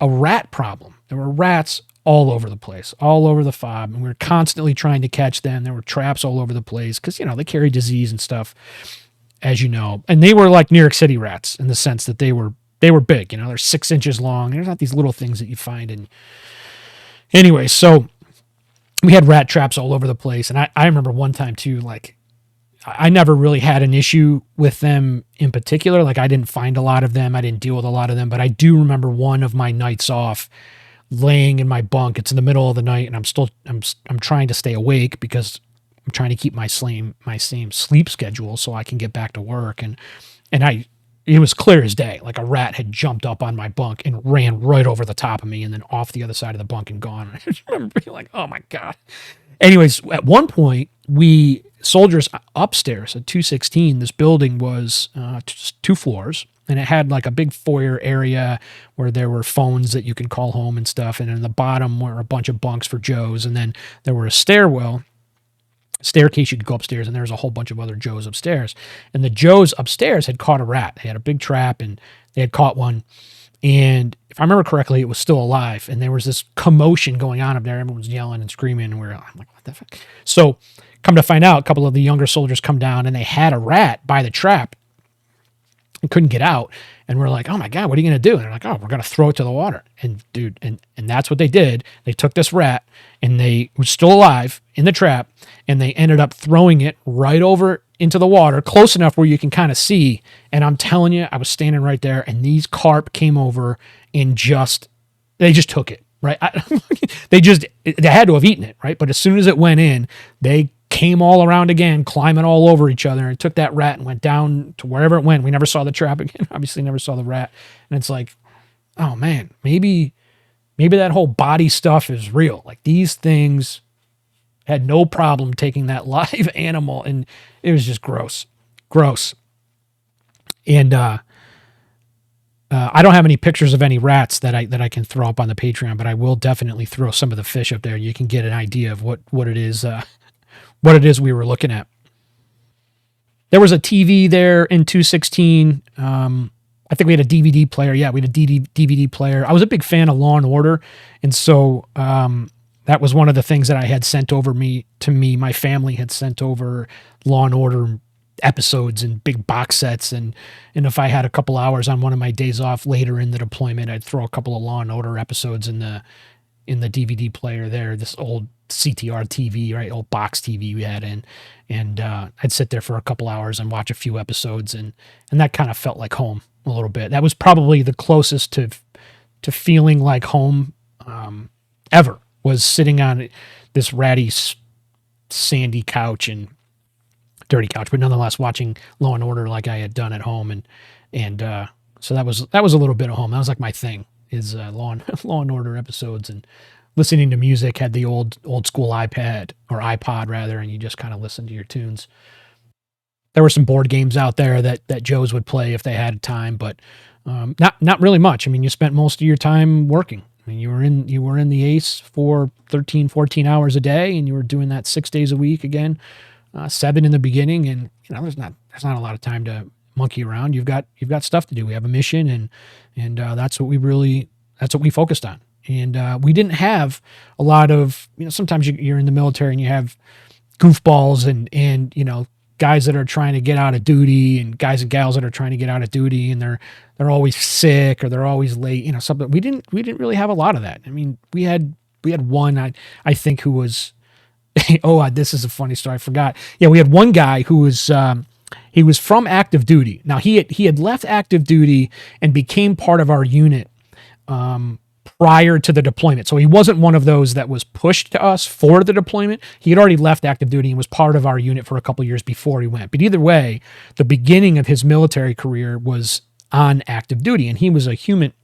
a rat problem. There were rats all over the place, all over the fob, and we were constantly trying to catch them. There were traps all over the place because, they carry disease and stuff, as you know. And they were like New York City rats in the sense that they were big. They're 6 inches long. There's not these little things that you find. And anyway, so we had rat traps all over the place. And I remember one time too, like I never really had an issue with them in particular. Like I didn't find a lot of them. I didn't deal with a lot of them, but I do remember one of my nights off laying in my bunk. It's in the middle of the night and I'm trying to stay awake because I'm trying to keep my same sleep schedule so I can get back to work. And it was clear as day. Like a rat had jumped up on my bunk and ran right over the top of me and then off the other side of the bunk and gone. I just remember being like, oh my God. Anyways, at one point, soldiers upstairs at 216, this building was just 2 floors, and it had like a big foyer area where there were phones that you can call home and stuff. And in the bottom were a bunch of bunks for Joes. And then there were a stairwell staircase. You could go upstairs, and there was a whole bunch of other Joes upstairs. And the Joes upstairs had caught a rat. They had a big trap, and they had caught one. And if I remember correctly, it was still alive. And there was this commotion going on up there. Everyone was yelling and screaming. And I'm like, what the fuck? So come to find out, a couple of the younger soldiers come down, and they had a rat by the trap and couldn't get out. And we're like, oh my God, what are you going to do? And they're like, oh, we're going to throw it to the water. And dude, and that's what they did. They took this rat, and they was still alive in the trap, and they ended up throwing it right over into the water, close enough where you can kind of see. And I'm telling you, I was standing right there, and these carp came over and they just took it, right? They had to have eaten it, right? But as soon as it went in, they came all around again, climbing all over each other, and took that rat and went down to wherever it went. We never saw the trap again. Obviously never saw the rat. And it's like, oh man, maybe that whole body stuff is real. Like, these things had no problem taking that live animal, and it was just gross. And I don't have any pictures of any rats that I can throw up on the Patreon, but I will definitely throw some of the fish up there. You can get an idea of what it is we were looking at. There was a TV there in 216. I think we had a DVD player. Yeah, we had a DVD player. I was a big fan of Law and Order, and so that was one of the things that I had sent over to me. My family had sent over Law and Order episodes and big box sets, and if I had a couple hours on one of my days off later in the deployment, I'd throw a couple of Law and Order episodes in the DVD player there. This old CTR TV, right, old box TV we had in, and I'd sit there for a couple hours and watch a few episodes, and that kind of felt like home a little bit. That was probably the closest to feeling like home ever, was sitting on this ratty, sandy couch, and dirty couch, but nonetheless watching Law and Order like I had done at home, and so that was a little bit of home. That was like my thing, is Law and Order episodes, and listening to music. Had the old school iPad, or iPod rather, and you just kind of listen to your tunes. There were some board games out there that Joes would play if they had time, but not really much. I mean, you spent most of your time working. I mean, you were in the ACE for 13, 14 hours a day, and you were doing that 6 days a week again. 7 in the beginning, and there's not a lot of time to monkey around. You've got stuff to do. We have a mission, and that's what we focused on. And we didn't have a lot of, sometimes you're in the military and you have goofballs and guys that are trying to get out of duty, and guys and gals that are trying to get out of duty, and they're always sick, or they're always late, something. We didn't really have a lot of that. I mean, we had one, I think, who was, oh, this is a funny story. I forgot. Yeah, we had one guy who was he was from active duty. Now he had left active duty and became part of our unit prior to the deployment. So he wasn't one of those that was pushed to us for the deployment. He had already left active duty and was part of our unit for a couple of years before he went. But either way, the beginning of his military career was on active duty, and he was a human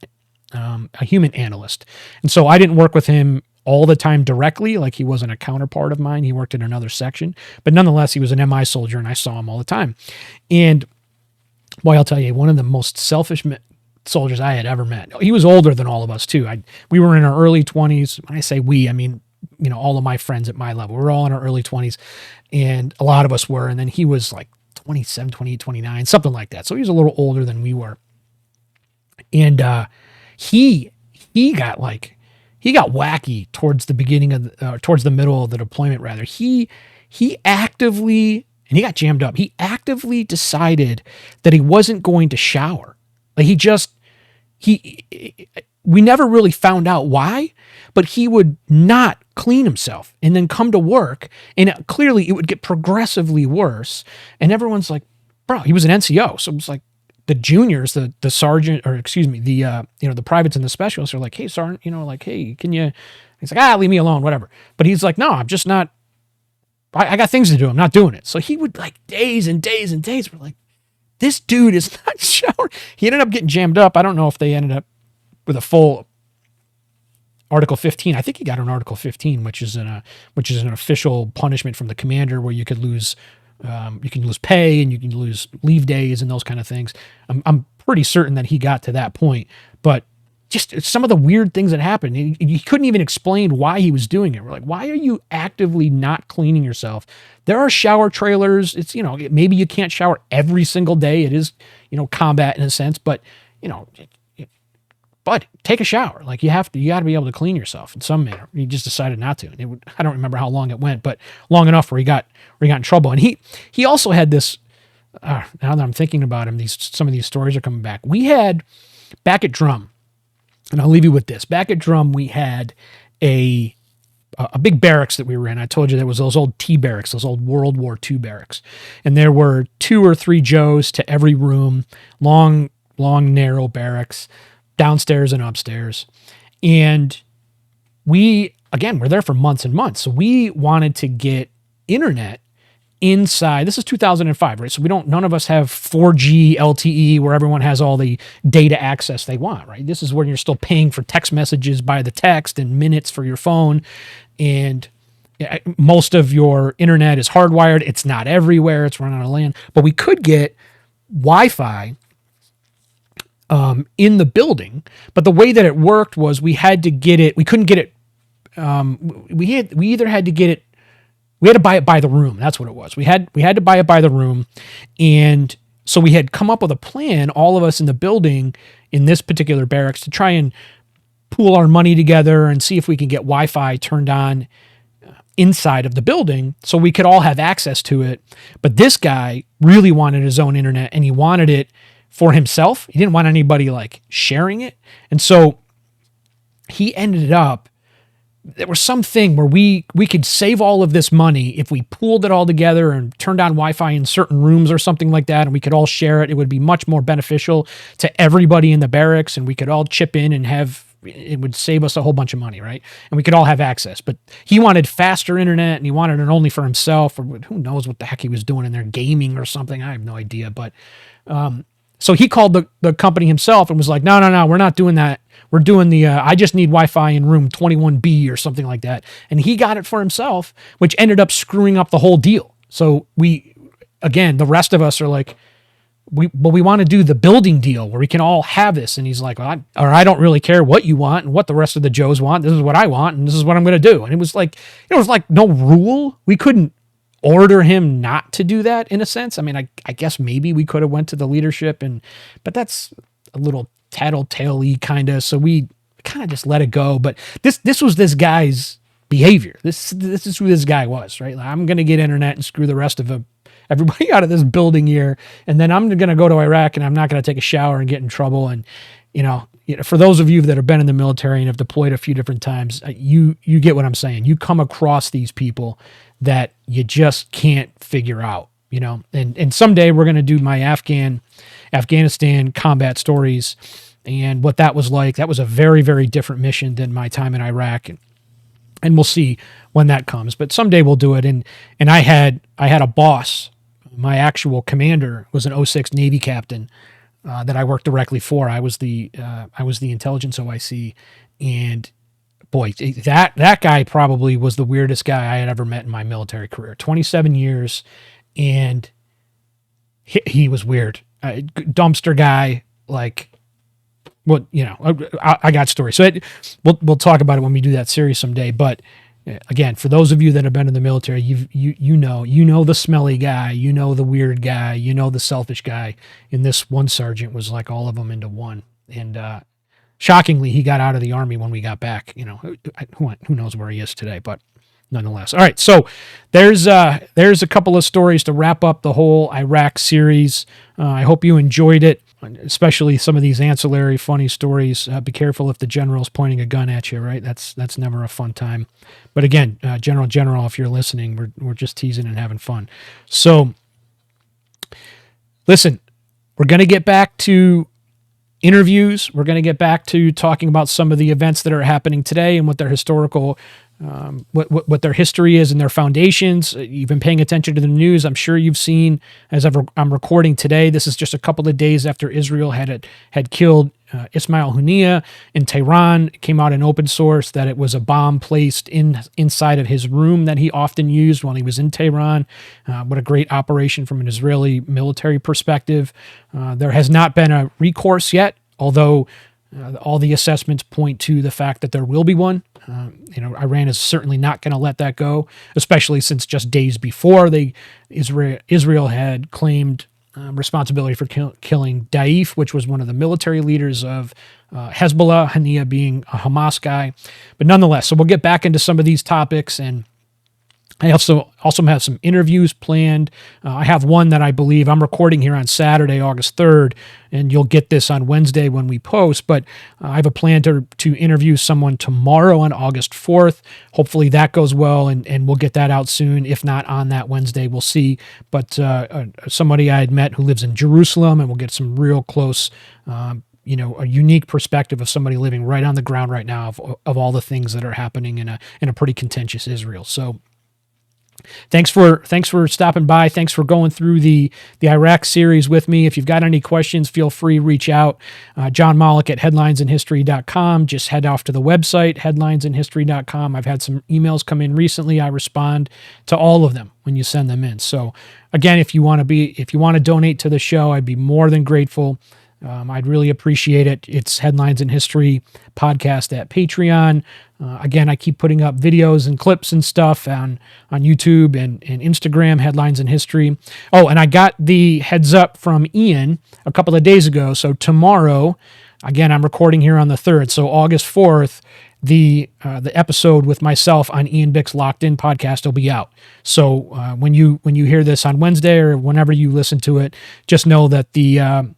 analyst. And so I didn't work with him all the time directly, like he wasn't a counterpart of mine. He worked in another section, but nonetheless, he was an MI soldier, and I saw him all the time. And boy, I'll tell you, one of the most selfish soldiers I had ever met. He was older than all of us too. We were in our early 20s. When I say we, I mean, all of my friends at my level, we were all in our early 20s, and a lot of us were. And then he was like 27, 28, 29, something like that. So he was a little older than we were. And he got wacky towards the beginning of towards the middle of the deployment rather. He actively, and he got jammed up. He actively decided that he wasn't going to shower. Like we never really found out why, but he would not clean himself and then come to work, and clearly it would get progressively worse. And everyone's like, bro, he was an NCO. So it was like the juniors, the sergeant, or excuse me, the privates and the specialists are like, hey, sergeant, hey, can you, he's like, leave me alone, whatever. But he's like, no, I'm just not, I got things to do. I'm not doing it. So he would, like, days and days and days, we're like, this dude is not showering. He ended up getting jammed up. I don't know if they ended up with a full Article 15. I think he got an Article 15, which is an official punishment from the commander, where you could lose pay, and you can lose leave days and those kind of things. I'm pretty certain that he got to that point, but just some of the weird things that happened. He couldn't even explain why he was doing it. We're like, why are you actively not cleaning yourself? There are shower trailers. It's, maybe you can't shower every single day. It is, combat in a sense, but, but take a shower. Like you got to be able to clean yourself in some manner. He just decided not to. And I don't remember how long it went, but long enough where he got in trouble. And he also had this, now that I'm thinking about him, some of these stories are coming back. We had back at Drum, and I'll leave you with this. Back at Drum, we had a big barracks that we were in. I told you there was those old T barracks, those old World War II barracks. And there were 2 or 3 Joes to every room, long, narrow barracks, downstairs and upstairs. And we're there for months and months. So we wanted to get internet inside. This is 2005, right? So none of us have 4G LTE where everyone has all the data access they want, right? This is when you're still paying for text messages by the text and minutes for your phone. And most of your internet is hardwired. It's not everywhere. It's run on a LAN, but we could get Wi-Fi in the building. But the way that it worked was we had to get it. We couldn't get it. We either had to get it. We had to buy it by the room. That's what it was. We had to buy it by the room. And so we had come up with a plan, all of us in the building in this particular barracks, to try and pool our money together and see if we can get Wi-Fi turned on inside of the building so we could all have access to it. But this guy really wanted his own internet, and he wanted it for himself. He didn't want anybody like sharing it. And so he ended up, there was something where we could save all of this money if we pooled it all together and turned on Wi-Fi in certain rooms or something like that, and we could all share it. It would be much more beneficial to everybody in the barracks, and we could all chip in and it would save us a whole bunch of money, right? And we could all have access. But he wanted faster internet, and he wanted it only for himself, or who knows what the heck he was doing in there, gaming or something. I have no idea. But so he called the company himself and was like, no, we're not doing that. We're doing the, I just need Wi-Fi in room 21B or something like that. And he got it for himself, which ended up screwing up the whole deal. So the rest of us are like, we want to do the building deal where we can all have this. And he's like, I don't really care what you want and what the rest of the Joes want. This is what I want, and this is what I'm going to do. And it was like no rule. We couldn't order him not to do that in a sense. I mean, I guess maybe we could have went to the leadership, but that's a little tattletale-y kind of, so we kind of just let it go. But this was this guy's behavior. This is who this guy was, right? Like, I'm going to get internet and screw the rest of everybody out of this building here, and then I'm going to go to Iraq and I'm not going to take a shower and get in trouble. And for those of you that have been in the military and have deployed a few different times, you get what I'm saying. You come across these people that you just can't figure out, and someday we're going to do my Afghanistan combat stories and what that was like. That was a very, very different mission than my time in Iraq. And we'll see when that comes, but someday we'll do it. And I had a boss. My actual commander was an 06 Navy captain that I worked directly for. I was the intelligence OIC, and boy, that guy probably was the weirdest guy I had ever met in my military career. 27 years, and he was weird. Dumpster guy, like, well, I got stories. So we'll talk about it when we do that series someday. But again, for those of you that have been in the military, you know the smelly guy, the weird guy, the selfish guy. And this one sergeant was like all of them into one. And shockingly, he got out of the Army when we got back. Who knows where he is today, but nonetheless. All right, so there's a couple of stories to wrap up the whole Iraq series. I hope you enjoyed it, especially some of these ancillary funny stories. Be careful if the general's pointing a gun at you, right? That's never a fun time. But again, General, if you're listening, we're just teasing and having fun. So listen, we're going to get back to interviews. We're going to get back to talking about some of the events that are happening today and what their historical what their history is and their foundations. You've been paying attention to the news. I'm sure you've seen, as I'm recording today, this is just a couple of days after Israel had killed Ismail Haniyeh in Tehran. It came out in open source that it was a bomb placed inside of his room that he often used when he was in Tehran. What a great operation from an Israeli military perspective. There has not been a recourse yet, although All the assessments point to the fact that there will be one. Iran is certainly not going to let that go, especially since just days before Israel had claimed responsibility for killing Daif, which was one of the military leaders of Hezbollah, Hania being a Hamas guy. But nonetheless, so we'll get back into some of these topics, and I also have some interviews planned. I have one that I believe I'm recording here on Saturday, August 3rd, and you'll get this on Wednesday when we post, but I have a plan to interview someone tomorrow on August 4th. Hopefully that goes well, and we'll get that out soon. If not on that Wednesday, we'll see. But somebody I had met who lives in Jerusalem, and we'll get some real close a unique perspective of somebody living right on the ground right now of all the things that are happening in a pretty contentious Israel. So thanks for stopping by. Thanks for going through the Iraq series with me. If you've got any questions, feel free to reach out. John Malik at headlinesinhistory.com. Just head off to the website, headlinesinhistory.com. I've had some emails come in recently. I respond to all of them when you send them in. So again, if you want to donate to the show, I'd be more than grateful. I'd really appreciate it. It's Headlines in History podcast at Patreon. Again, I keep putting up videos and clips and stuff on YouTube and Instagram, Headlines in History. Oh, and I got the heads up from Ian a couple of days ago. So tomorrow, again, I'm recording here on the 3rd. So August 4th, the episode with myself on Ian Bick's Locked In podcast will be out. So when you hear this on Wednesday or whenever you listen to it, just know that the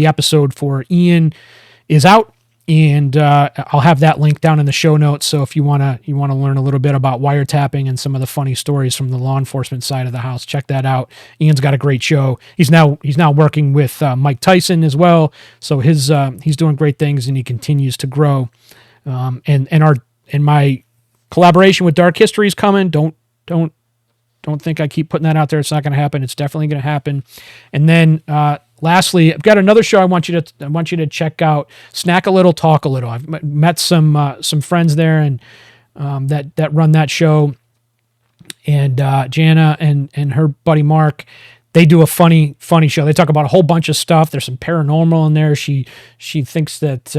episode for Ian is out, and I'll have that link down in the show notes. So if you want to learn a little bit about wiretapping and some of the funny stories from the law enforcement side of the house, check that out. Ian's got a great show. He's now working with Mike Tyson as well. So he's doing great things, and he continues to grow. And my collaboration with Dark History is coming. Don't think I keep putting that out there. It's not going to happen. It's definitely going to happen. And then lastly, I've got another show I want you to check out. Snack a Little, Talk a Little. I've met some friends there and that run that show, and Jana and her buddy Mark. They do a funny show. They talk about a whole bunch of stuff. There's some paranormal in there. She thinks that.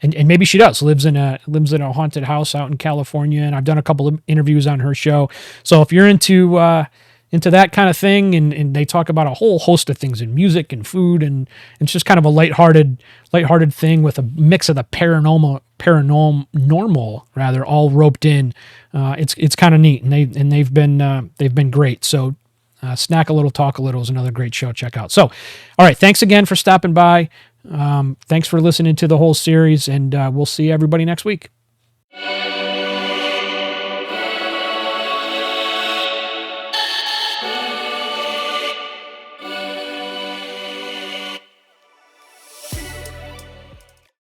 And maybe she does, lives in a haunted house out in California, and I've done a couple of interviews on her show. So if you're into that kind of thing, and they talk about a whole host of things in music and food, and it's just kind of a lighthearted thing with a mix of the paranormal rather, all roped in. It's kind of neat, and they've been great. So Snack a Little, Talk a Little is another great show. Check out. So, all right, thanks again for stopping by. Thanks for listening to the whole series, and we'll see everybody next week.